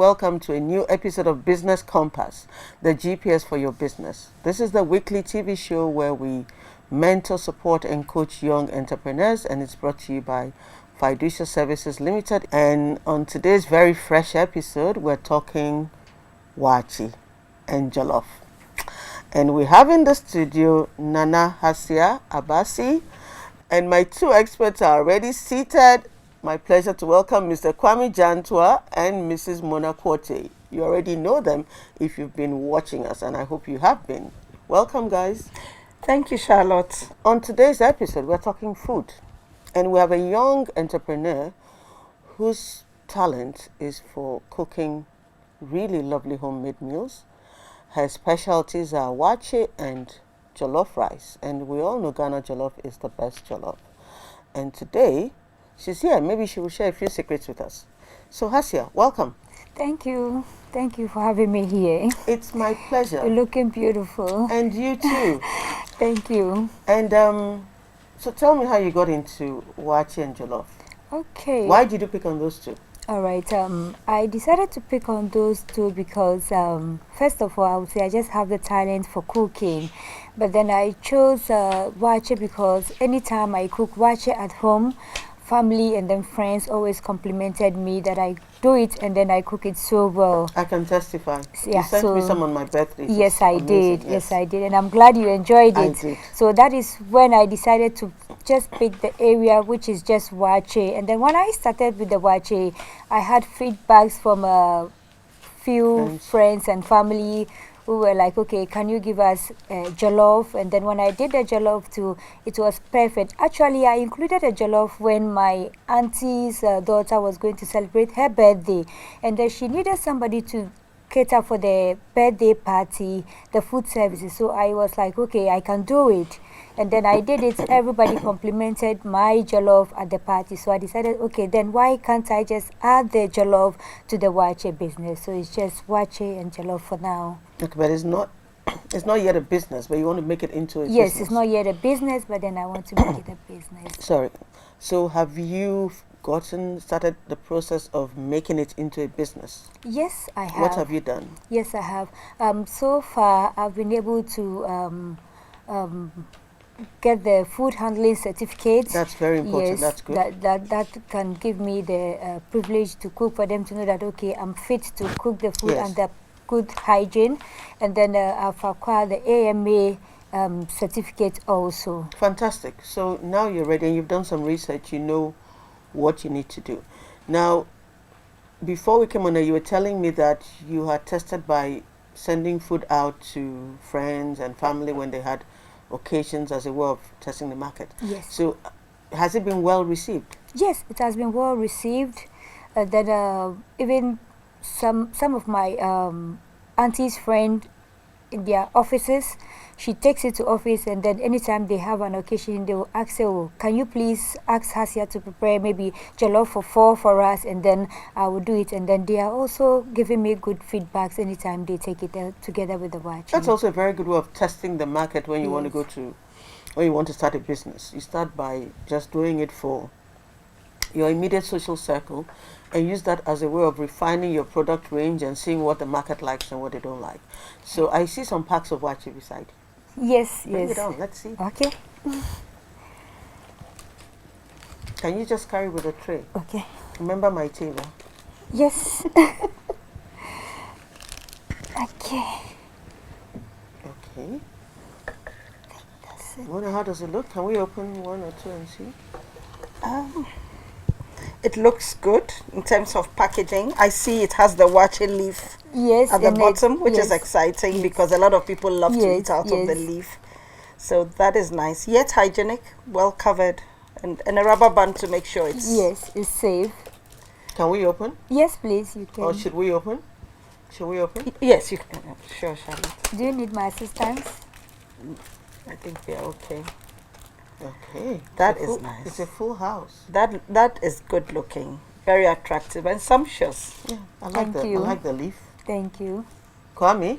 welcome to a new episode of Business Compass, the GPS for your business. This is the weekly TV show where we mentor, support, and coach young entrepreneurs, and it's brought to you by Fiducia Services Limited. And on today's very fresh episode, we're talking waakye and jollof. And we have in the studio Nana Hasia Abasi, and my two experts are already seated. My pleasure to welcome Mr. Kwame Jantua and Mrs. Mona Kwote. You already know them if you've been watching us, and I hope you have been. Welcome, guys. Thank you, Charlotte. On today's episode, we're talking food. And we have a young entrepreneur whose talent is for cooking really lovely homemade meals. Her specialties are waakye and jollof rice. And we all know Ghana jollof is the best jollof. And today, she's here. Maybe she will share a few secrets with us. So, Hasia, welcome. Thank you. Thank you for having me here. It's my pleasure. You're looking beautiful. And you too. Thank you. And so tell me how you got into waakye and jollof. Okay. Why did you pick on those two? All right. I decided to pick on those two because, first of all, I would say I just have the talent for cooking. But then I chose waakye because anytime I cook waakye at home, family and then friends always complimented me that I do it and then I cook it so well. I can testify. Yeah, you sent me some on my birthday. Yes, I did. Yes, I did. And I'm glad you enjoyed it. I did. So that is when I decided to just pick the area which is just waakye. And then when I started with the waakye, I had feedbacks from a few friends and family who were like, okay, can you give us jollof? And then when I did the jollof too, it was perfect. Actually, I included a jollof when my auntie's daughter was going to celebrate her birthday. And then she needed somebody to cater for the birthday party, the food services. So I was like, okay, I can do it. And then I did it. Everybody complimented my jollof at the party. So I decided, okay, then why can't I just add the jollof to the waakye business? So it's just waakye and jollof for now. Okay, but it's not yet a business, but you want to make it into a business. Yes, it's not yet a business, but then I want to make it a business. Sorry. So have you started the process of making it into a business? Yes, I have. What have you done? Yes, I have. So far, I've been able to get the food handling certificate. That's very important. Yes, that's good. That can give me the privilege to cook, for them to know that, okay, I'm fit to cook the food and the good hygiene. And then I've acquired the AMA certificate also. Fantastic. So now you're ready and you've done some research. You know what you need to do. Now, before we came on, you were telling me that you had tested by sending food out to friends and family when they had occasions as a way of testing the market. Yes. So has it been well received? Yes, it has been well received. Even some of my auntie's friend in their offices, she takes it to office, and then anytime they have an occasion, they will ask her, oh, can you please ask Hasia to prepare maybe jollof for 4 for us, and then I will do it. And then they are also giving me good feedbacks anytime they take it together with the waakye. That's also a very good way of testing the market when you want to when you want to start a business. You start by just doing it for your immediate social circle and use that as a way of refining your product range and seeing what the market likes and what they don't like. So I see some packs of waakye beside. Yes, Bring yes. it on, let's see. Okay. Can you just carry with a tray? Okay. Remember my table? Yes. Okay. Okay. That's it. Mona, how does it look? Can we open one or two and see? It looks good in terms of packaging. I see it has the waakye leaf Yes, at the and bottom, which is yes. exciting because a lot of people love to Yes, eat out of the yes. leaf. So that is nice. Yet hygienic, well covered, and a rubber band to make sure it's... Yes, it's safe. Can we open? Yes, please, you can. Or should we open? Should we open? Yes, you can. Sure, Charlotte. Do you need my assistance? I think we are okay. Okay. That It's is full- nice. It's a full house. That is good looking, very attractive and sumptuous. Yeah, I like Thank I you. like the leaf. Thank you. Kwame,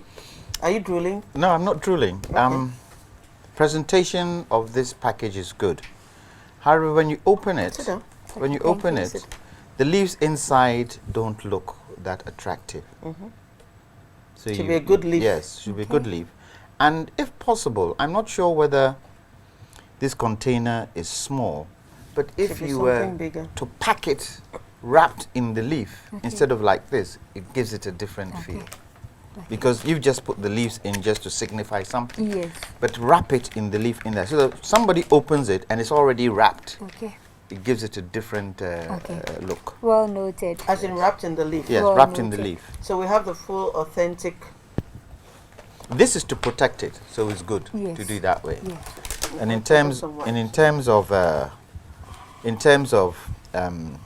are you drooling? No, I'm not drooling. Okay. Presentation of this package is good. However, when you open it, Sit down. when you Thank open you. it, the leaves inside don't look that attractive. So Should be a good leaf. Yes, should be a good leaf. And if possible, I'm not sure whether this container is small, but if be you were something bigger. to pack it wrapped in the leaf instead of like this, it gives it a different feel. Because you've just put the leaves in just to signify something. Yes. But wrap it in the leaf in there. So that somebody opens it and it's already wrapped. Okay. It gives it a different look. Well noted. As in wrapped in the leaf. Yes, Well wrapped in the noted. leaf. So we have the full authentic. This is to protect it, so it's good Yes. to do it that way. Yes. And in terms of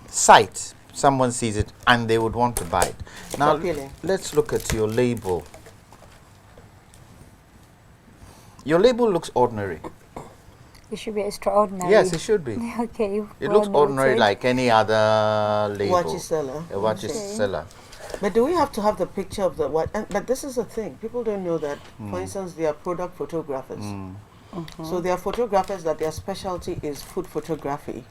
sight, someone sees it and they would want to buy it. Now appealing. let's look at your label. Your label looks ordinary. It should be extraordinary. Yes, it should be. Okay. It well looks ordinary noted. like any other label. Watch seller. A watch Okay. seller. But do we have to have the picture of the watch? But this is the thing. People don't know that, for instance, they are product photographers. So they are photographers that their specialty is food photography.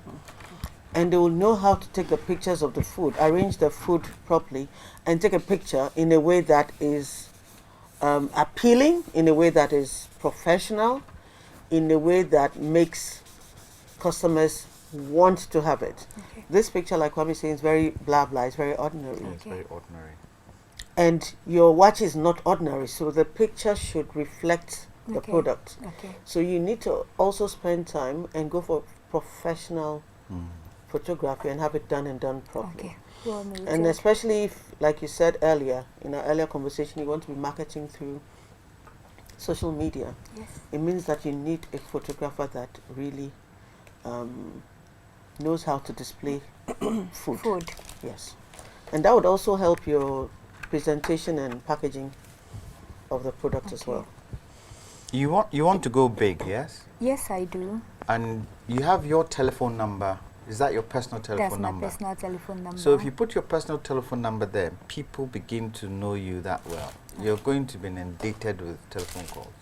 And they will know how to take the pictures of the food, arrange the food properly, and take a picture in a way that is appealing, in a way that is professional, in a way that makes customers want to have it. Okay. This picture, like Kwame is saying, is very blah blah, it's very ordinary. It's very ordinary. And your watch is not ordinary, so the picture should reflect the Okay. product. Okay. So you need to also spend time and go for professional photography and have it done and done properly. Okay. Well noted. And especially if, like you said earlier, in our earlier conversation, you want to be marketing through social media. Yes. It means that you need a photographer that really knows how to display food. Food. Yes. And that would also help your presentation and packaging of the product as Okay. well. You want to go big, yes? Yes, I do. And you have your telephone number. Is that your personal telephone That's my number? personal telephone number. So if you put your personal telephone number there, people begin to know you that well. You're going to be inundated with telephone calls.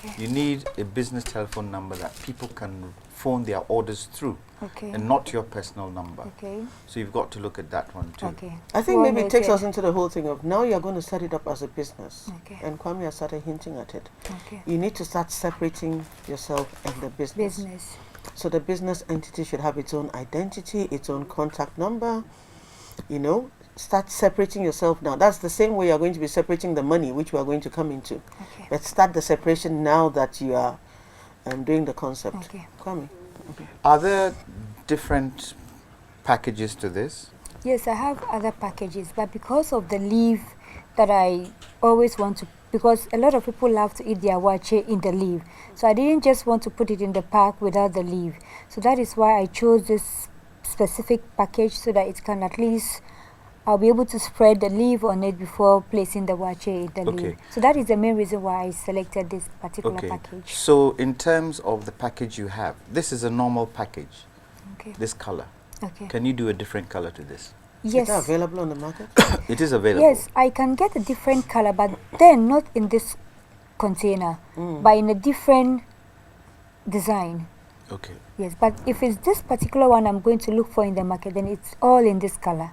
Okay. You need a business telephone number that people can phone their orders through, Okay. and not your personal number. Okay. So you've got to look at that one too. Okay. I think Well maybe it takes noted. us into the whole thing of now you're going to set it up as a business. Okay. And Kwame has started hinting at it. Okay. You need to start separating yourself and the business. Business. So the business entity should have its own identity, its own contact number. You know, start separating yourself now. That's the same way you're going to be separating the money, which we are going to come into. Okay. But start the separation now that you are doing the concept. Okay. Kwame. Are there different packages to this? Yes, I have other packages, but because of the leaf that I always want to, because a lot of people love to eat their waakye in the leaf, so I didn't just want to put it in the pack without the leaf. So that is why I chose this specific package, so that it can at least, I'll be able to spread the leaf on it before placing the waakye in the Okay. leaf. So that is the main reason why I selected this particular Okay. package. So in terms of the package you have, this is a normal package, Okay. this color. Okay. Can you do a different color to this? Is Yes. that available on the market? It is available. Yes, I can get a different color, but then not in this container, but in a different design. Okay. Yes, but if it's this particular one I'm going to look for in the market, then it's all in this color.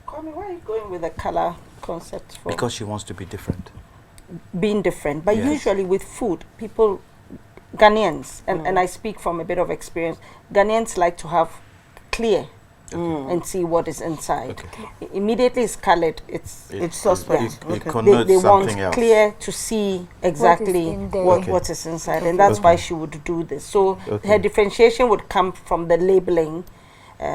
Kwame, why are you going with the color concept for Because she wants to be different. being different? But Yes. usually with food, people, Ghanaians, and I speak from a bit of experience, Ghanaians like to have clear and see what is inside. Okay. Immediately it's colored, it's It's suspect. It Okay. connotes they want something else. clear to see exactly in there. what, Okay. what is inside, and that's why she would do this. So her differentiation would come from the labeling,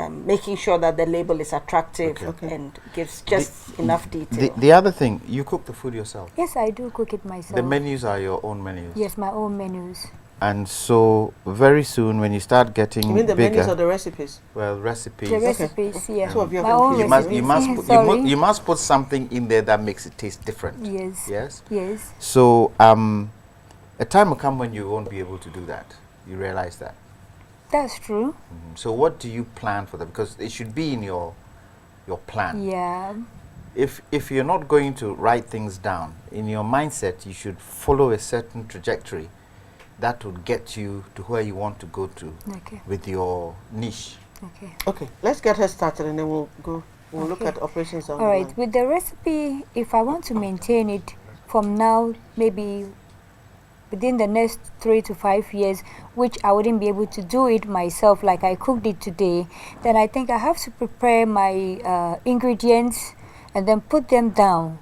making sure that the label is attractive Okay. and gives just enough detail. The other thing, you cook the food yourself. Yes, I do cook it myself. The menus are your own menus. Yes, my own menus. And so very soon when you start getting You mean the bigger, menus or the recipes? well, recipes. The recipes, yeah. Two of your My own You must, you must, recipes. put, Sorry. you must put something in there that makes it taste different. Yes. Yes. Yes. So a time will come when you won't be able to do that. You realize that. That's true. So what do you plan for that? Because it should be in your plan. Yeah. If you're not going to write things down in your mindset, you should follow a certain trajectory that would get you to where you want to go to Okay. with your niche. Okay. Okay, let's get her started and then we'll go We'll look at operations on All right, with the recipe, if I want to maintain it from now, maybe within the next 3 to 5 years, which I wouldn't be able to do it myself like I cooked it today, then I think I have to prepare my ingredients and then put them down,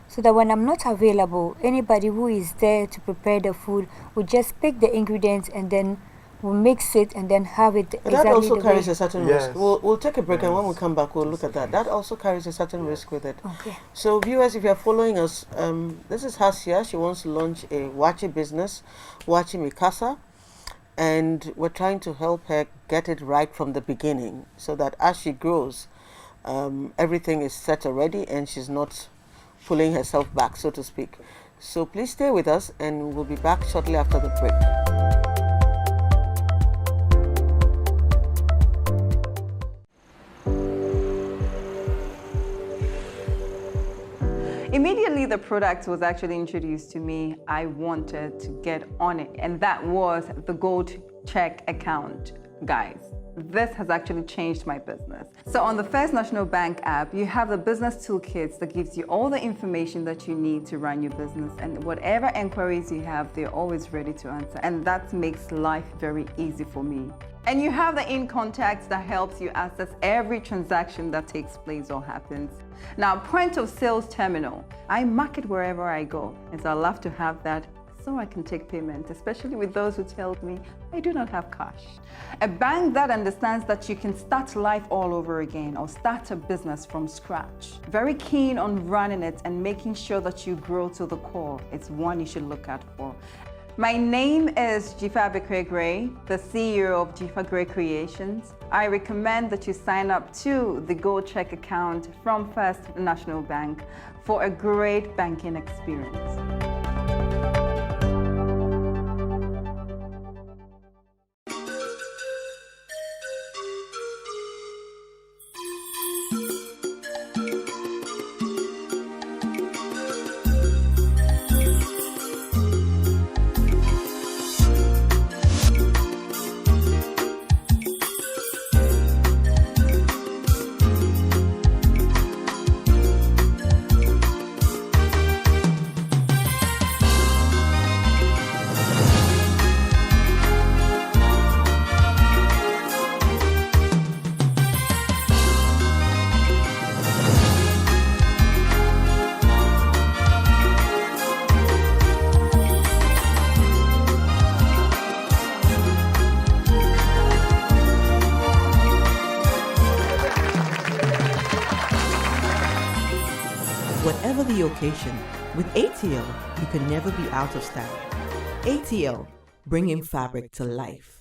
so that when I'm not available, anybody who is there to prepare the food will just pick the ingredients and then we'll mix it and then have it But exactly that also the carries way. a certain Yes. risk. We'll take a break, and when we come back, we'll look at that. That also carries a certain risk with it. Okay. So, viewers, if you're following us, this is Hasia. She wants to launch a Waakye business, Waakye Micasa, and we're trying to help her get it right from the beginning, so that as she grows, everything is set already, and she's not pulling herself back, so to speak. So please stay with us, and we'll be back shortly after the break. Immediately the product was actually introduced to me, I wanted to get on it, and that was the gold check account, guys. This has actually changed my business. So on the First National Bank app, you have the business toolkits that gives you all the information that you need to run your business, and whatever inquiries you have, they're always ready to answer. And that makes life very easy for me. And you have the in contacts that helps you access every transaction that takes place or happens. Now, point of sales terminal, I market wherever I go, and so I love to have that so I can take payment, especially with those who tell me I do not have cash. A bank that understands that you can start life all over again or start a business from scratch. Very keen on running it and making sure that you grow to the core. It's one you should look out for. My name is Jifa Bekwe, the CEO of Jifa Gray Creations. I recommend that you sign up to the Gold Check account from First National Bank for a great banking experience. Whatever the occasion, with ATL, you can never be out of style. ATL, bringing fabric to life.